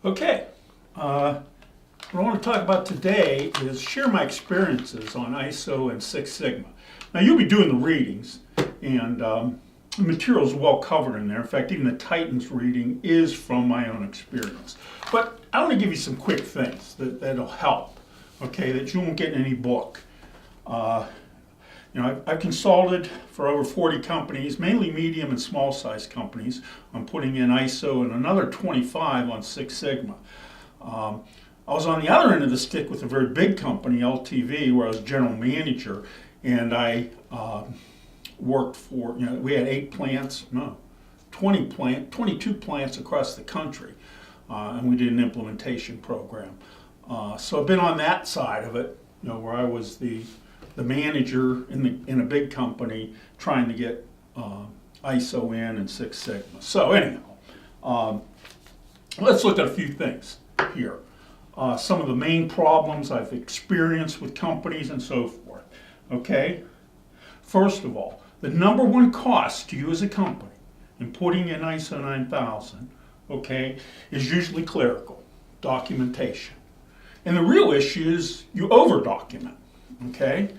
Okay, what I want to talk about today is share my experiences on ISO and Six Sigma. Now you'll be doing the readings, and the material is well covered in there. In fact, even the Titans reading is from my own experience. But I want to give you some quick things that'll help, okay, that you won't get in any book. I've consulted for over 40 companies, mainly medium and small size companies, on putting in ISO and another 25 on Six Sigma. I was on the other end of the stick with a very big company, LTV, where I was general manager, and I worked for, we had 22 plants across the country, and we did an implementation program. So I've been on that side of it, where I was the manager in a big company trying to get ISO in and Six Sigma. So anyhow, let's look at a few things here. Some of the main problems I've experienced with companies and so forth. Okay? First of all, the number one cost to you as a company in putting in ISO 9000, okay, is usually clerical, documentation. And the real issue is you over-document, okay?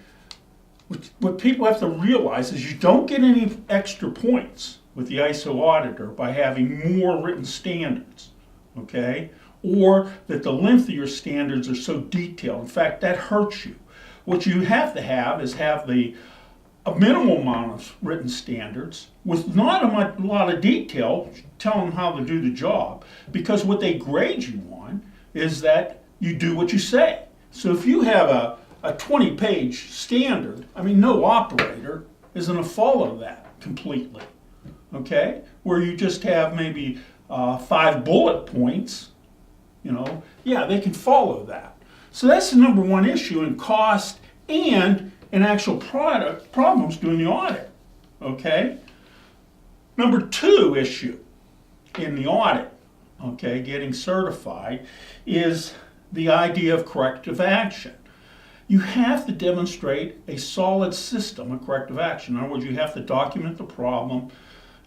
What people have to realize is you don't get any extra points with the ISO auditor by having more written standards, okay? Or that the length of your standards are so detailed. In fact, that hurts you. What you have to have is have a minimal amount of written standards with not a lot of detail telling them how to do the job, because what they grade you on is that you do what you say. So if you have a 20-page standard, no operator is going to follow that completely, okay? Where you just have maybe 5 bullet points, they can follow that. So that's the number one issue in cost and in actual product problems doing the audit, okay? Number 2 issue in the audit, okay, getting certified, is the idea of corrective action. You have to demonstrate a solid system of corrective action. In other words, you have to document the problem,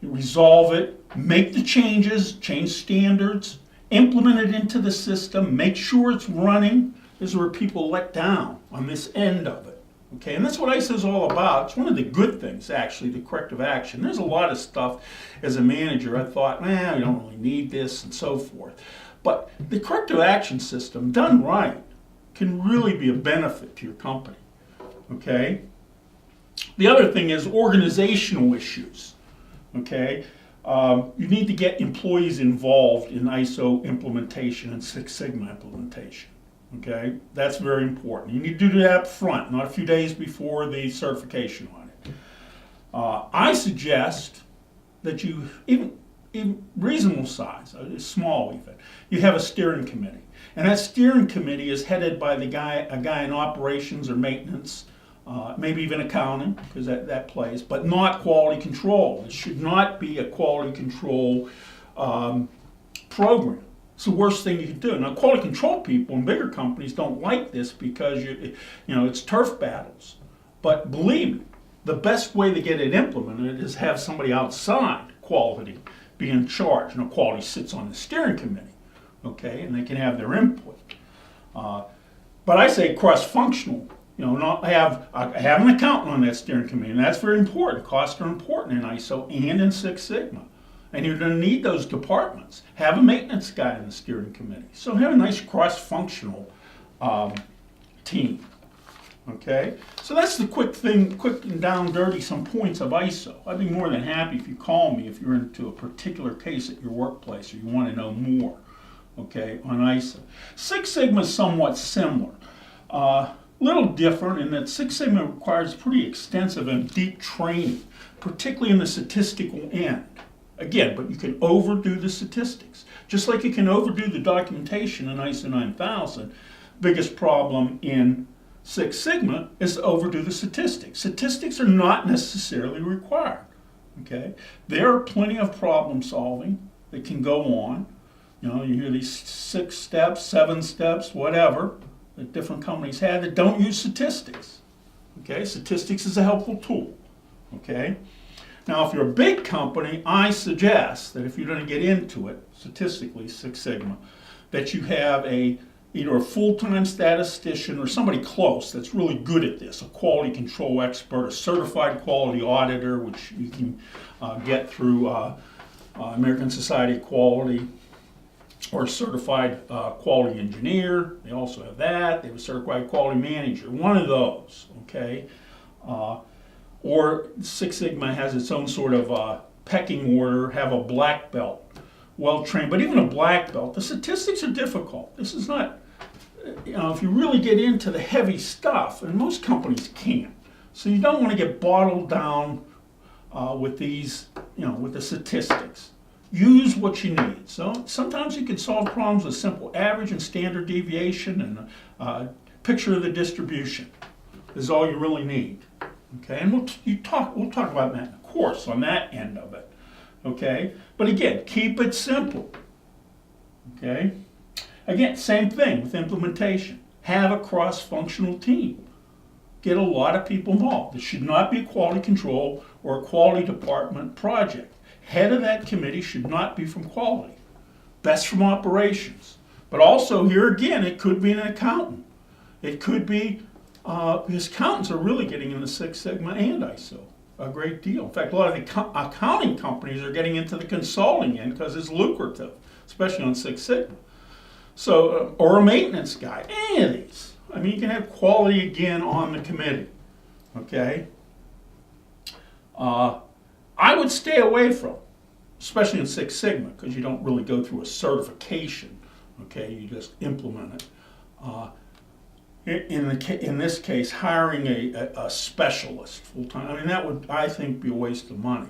resolve it, make the changes, change standards, implement it into the system, make sure it's running. This is where people let down on this end of it. Okay, and that's what ISO is all about. It's one of the good things, actually, the corrective action. There's a lot of stuff as a manager I thought, we don't really need this and so forth. But the corrective action system, done right, can really be a benefit to your company. Okay? The other thing is organizational issues. Okay? You need to get employees involved in ISO implementation and Six Sigma implementation. Okay, that's very important. You need to do that up front, not a few days before the certification on it. I suggest that you, even reasonable size, small even, you have a steering committee. And that steering committee is headed by a guy in operations or maintenance, maybe even accounting, because that plays, but not quality control. It should not be a quality control program. It's the worst thing you can do. Now, quality control people in bigger companies don't like this because it's turf battles. But believe me, the best way to get it implemented is have somebody outside quality be in charge. Quality sits on the steering committee, okay, and they can have their input. But I say cross-functional. Not have an accountant on that steering committee, and that's very important. Costs are important in ISO and in Six Sigma. And you're going to need those departments. Have a maintenance guy in the steering committee. So have a nice cross-functional team. Okay? So that's the quick and down dirty, some points of ISO. I'd be more than happy if you call me if you're into a particular case at your workplace or you want to know more, okay, on ISO. Six Sigma is somewhat similar. Little different in that Six Sigma requires pretty extensive and deep training, particularly in the statistical end. Again, but you can overdo the statistics. Just like you can overdo the documentation in ISO 9000, biggest problem in Six Sigma is to overdo the statistics. Statistics are not necessarily required. Okay? There are plenty of problem solving that can go on. You hear these 6 steps, 7 steps, whatever, that different companies have that don't use statistics. Okay? Statistics is a helpful tool. Okay? Now, if you're a big company, I suggest that if you're going to get into it, statistically, Six Sigma, that you have either a full-time statistician or somebody close that's really good at this, a quality control expert, a certified quality auditor, which you can get through American Society of Quality, or a certified quality engineer. They also have that. They have a certified quality manager, one of those, okay? Or Six Sigma has its own sort of pecking order, have a black belt, well trained. But even a black belt, the statistics are difficult. This is not, if you really get into the heavy stuff, and most companies can't. So you don't want to get bottled down with these, with the statistics. Use what you need. So sometimes you can solve problems with simple average and standard deviation and a picture of the distribution is all you really need. Okay, and we'll talk about that in the course on that end of it. Okay, but again, keep it simple. Okay, again, same thing with implementation. Have a cross-functional team. Get a lot of people involved. It should not be a quality control or a quality department project. Head of that committee should not be from quality. Best from operations. But also here again, it could be an accountant. It could be because accountants are really getting into Six Sigma and ISO a great deal. In fact, a lot of the accounting companies are getting into the consulting end because it's lucrative, especially on Six Sigma. So, or a maintenance guy, any of these. I mean, you can have quality again on the committee. Okay? I would stay away from, especially in Six Sigma, because you don't really go through a certification. Okay? You just implement it. In this case, hiring a specialist full-time, I mean, that would, I think, be a waste of money.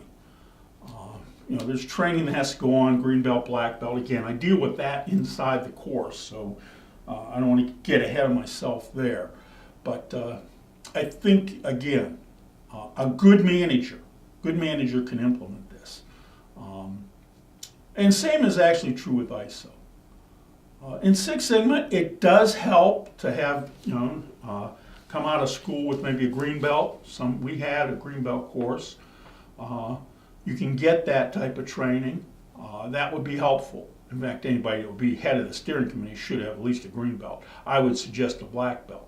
There's training that has to go on, green belt, black belt. Again, I deal with that inside the course, so I don't want to get ahead of myself there. But I think, again, a good manager can implement this. And same is actually true with ISO. In Six Sigma, it does help to have, come out of school with maybe a green belt. We had a green belt course. You can get that type of training. That would be helpful. In fact, anybody that would be head of the steering committee should have at least a green belt. I would suggest a black belt.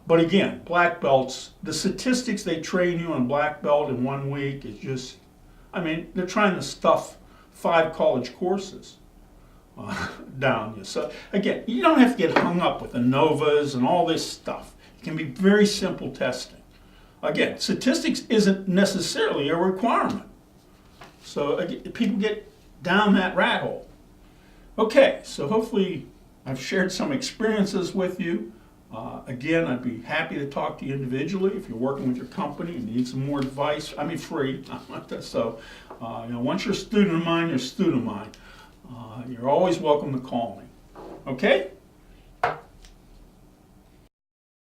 But again, black belts, the statistics they train you on black belt in 1 week is just, they're trying to stuff 5 college courses down you. So again, you don't have to get hung up with ANOVAs and all this stuff. It can be very simple testing. Again, statistics isn't necessarily a requirement. So again, people get down that rat hole. Okay, so hopefully I've shared some experiences with you. Again, I'd be happy to talk to you individually if you're working with your company and need some more advice. Free. So, once you're a student of mine, you're a student of mine. You're always welcome to call me. Okay?